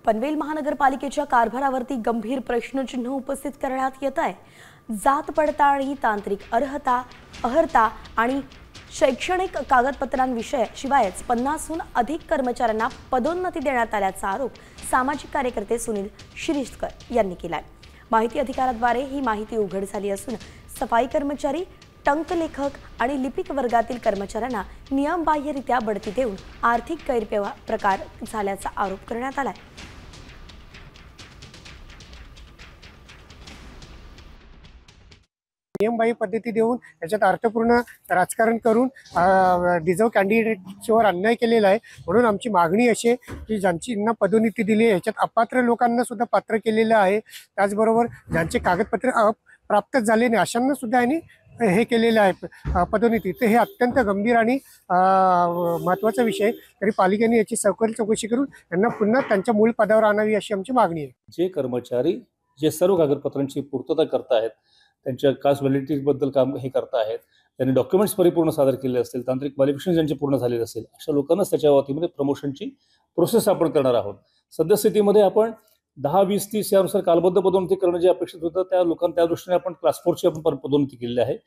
पनवेल महानगरपालिकेच्या कारभारावरती गंभीर प्रश्नचिन्ह उपस्थित करण्यात येत आहे। जात पडताळणी, तांत्रिक अर्हता आणि शैक्षणिक कागदपत्रांविषयी शिवायच 50हून अधिक कर्मचाऱ्यांना पदोन्नती देण्यात आल्याचा आरोप सामाजिक कार्यकर्ते सुनील शिरीषकर यांनी केलाय। माहिती अधिकाराद्वारे ही माहिती उघड झाली असून सफाई कर्मचारी, टंकलेखक आणि लिपिक वर्गातील कर्मचाऱ्यांना नियमबाह्यरित्या बढती देऊन आर्थिक गैरप्रकार झाल्याचा आरोप करण्यात आलाय। नियमबाह्य पद्धती देऊन याच्यात अर्थपूर्ण राजकारण करून डिझर्व कॅन्डिडेटवर अन्याय केलेला आहे। म्हणून आमची मागणी अशी आहे की ज्यांना पदोन्नती दिली याच्यात अपात्र लोकांना सुद्धा पात्र केलेलं आहे। त्याचबरोबर ज्यांचे कागदपत्र प्राप्त झाले नाही अशांना सुद्धा यांनी हे केलेलं आहे पदोन्नती। तर हे अत्यंत गंभीर आणि महत्त्वाचा विषय, तरी पालिकेने याची सखोल चौकशी करून यांना पुन्हा त्यांच्या मूळ पदावर आणावी अशी आमची मागणी आहे। जे कर्मचारी जे सर्व कागदपत्रांची पूर्तता करतायत, त्यांच्या कास्ट व्हॅलिडिटीबद्दल काम हे करता आहेत, त्यांनी डॉक्युमेंट्स परिपूर्ण सादर केले असतील, तांत्रिक क्वालिफिकेशन ज्यांचे पूर्ण झालेले असेल, अशा लोकांनाच त्याच्या वतीमध्ये प्रमोशनची प्रोसेस आपण करणार आहोत। सद्यस्थितीमध्ये आपण 10, 20, 30 यानुसार कालबद्ध पदोन्नती करणं जे अपेक्षित होतं त्या लोकांना त्या दृष्टीने आपण क्लास 4 ची आपण पदोन्नती केलेली आहे।